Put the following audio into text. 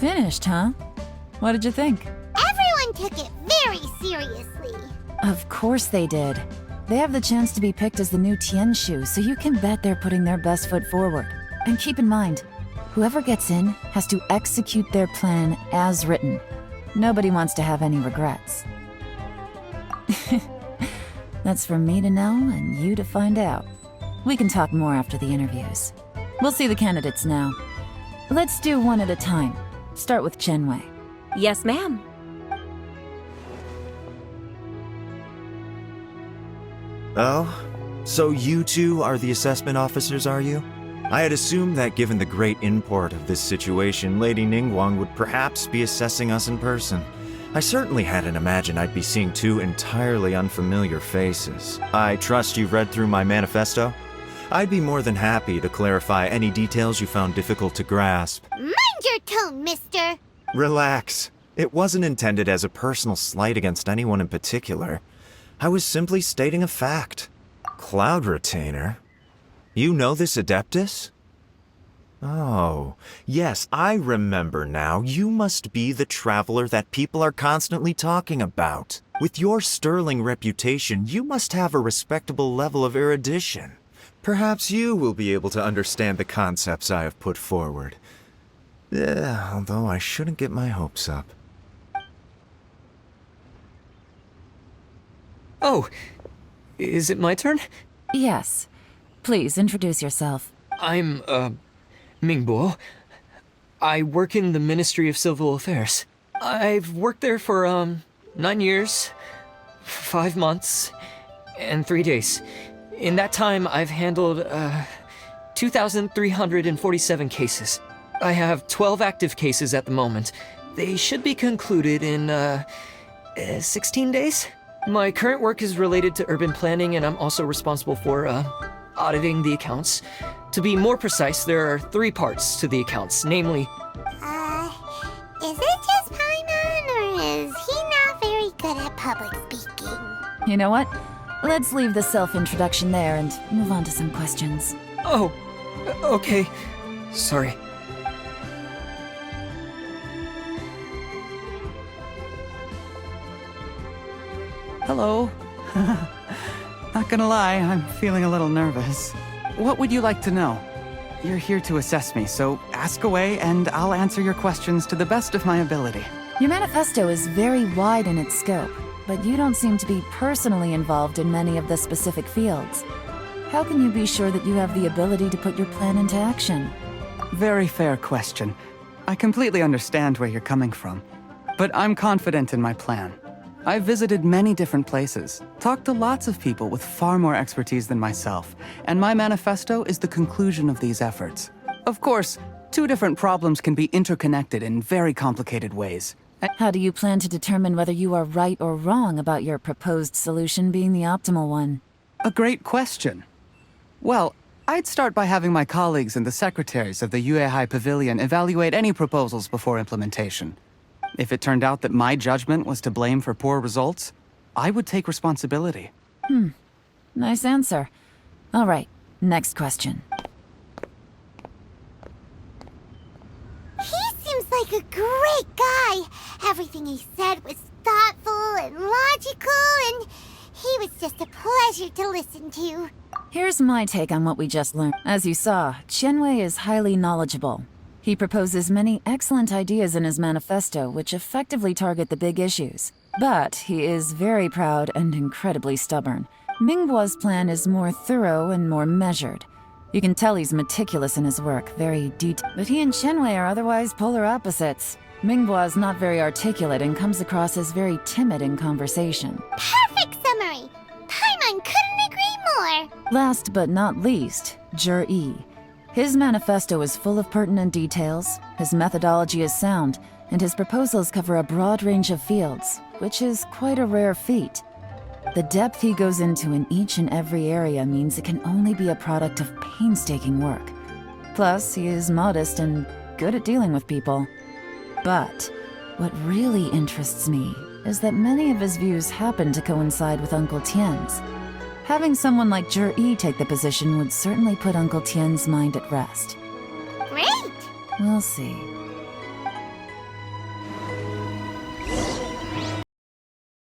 Finished, huh? What did you think? Everyone took it very seriously. Of course they did. They have the chance to be picked as the new Tianshu, so you can bet they're putting their best foot forward. And keep in mind, whoever gets in has to execute their plan as written. Nobody wants to have any regrets. That's for me to know and you to find out. We can talk more after the interviews. We'll see the candidates now. Let's do one at a time. Start with Chenwei. Yes, ma'am. Oh? So you two are the assessment officers, are you? I had assumed that given the great import of this situation, Lady Ningguang would perhaps be assessing us in person. I certainly hadn't imagined I'd be seeing two entirely unfamiliar faces. I trust you've read through my manifesto? I'd be more than happy to clarify any details you found difficult to grasp. Mind your tone, mister. Relax. It wasn't intended as a personal slight against anyone in particular. I was simply stating a fact. Cloud Retainer? You know this Adeptus? Oh, yes, I remember now. You must be the traveler that people are constantly talking about. With your sterling reputation, you must have a respectable level of erudition. Perhaps you will be able to understand the concepts I have put forward. Although I shouldn't get my hopes up. Oh, is it my turn? Yes. Please, introduce yourself. I'm, Mingbo. I work in the Ministry of Civil Affairs. I've worked there for, 9 years, 5 months, and 3 days. In that time, I've handled, 2,347 cases. I have 12 active cases at the moment. They should be concluded in, 16 days? My current work is related to urban planning, and I'm also responsible for, auditing the accounts. To be more precise, there are 3 parts to the accounts, namely... Is it just Paimon, or is he not very good at public speaking? You know what? Let's leave the self-introduction there and move on to some questions. Oh, okay. Sorry. Hello. Not gonna lie, I'm feeling a little nervous. What would you like to know? You're here to assess me, so ask away and I'll answer your questions to the best of my ability. Your manifesto is very wide in its scope, but you don't seem to be personally involved in many of the specific fields. How can you be sure that you have the ability to put your plan into action? Very fair question. I completely understand where you're coming from, but I'm confident in my plan. I've visited many different places, talked to lots of people with far more expertise than myself, and my manifesto is the conclusion of these efforts. Of course, 2 different problems can be interconnected in very complicated ways. How do you plan to determine whether you are right or wrong about your proposed solution being the optimal one? A great question. Well, I'd start by having my colleagues and the secretaries of the Yuehai Pavilion evaluate any proposals before implementation. If it turned out that my judgment was to blame for poor results, I would take responsibility. Nice answer. All right, next question. He seems like a great guy. Everything he said was thoughtful and logical, and he was just a pleasure to listen to. Here's my take on what we just learned. As you saw, Chenwei is highly knowledgeable. He proposes many excellent ideas in his manifesto which effectively target the big issues. But he is very proud and incredibly stubborn. Mingbo's plan is more thorough and more measured. You can tell he's meticulous in his work, very detailed. But he and Chenwei are otherwise polar opposites. Mingbo is not very articulate and comes across as very timid in conversation. Perfect summary! Paimon couldn't agree more! Last but not least, Zhi. His manifesto is full of pertinent details, his methodology is sound, and his proposals cover a broad range of fields, which is quite a rare feat. The depth he goes into in each and every area means it can only be a product of painstaking work. Plus, he is modest and good at dealing with people. But what really interests me is that many of his views happen to coincide with Uncle Tien's. Having someone like Zhi take the position would certainly put Uncle Tien's mind at rest. Great! We'll see.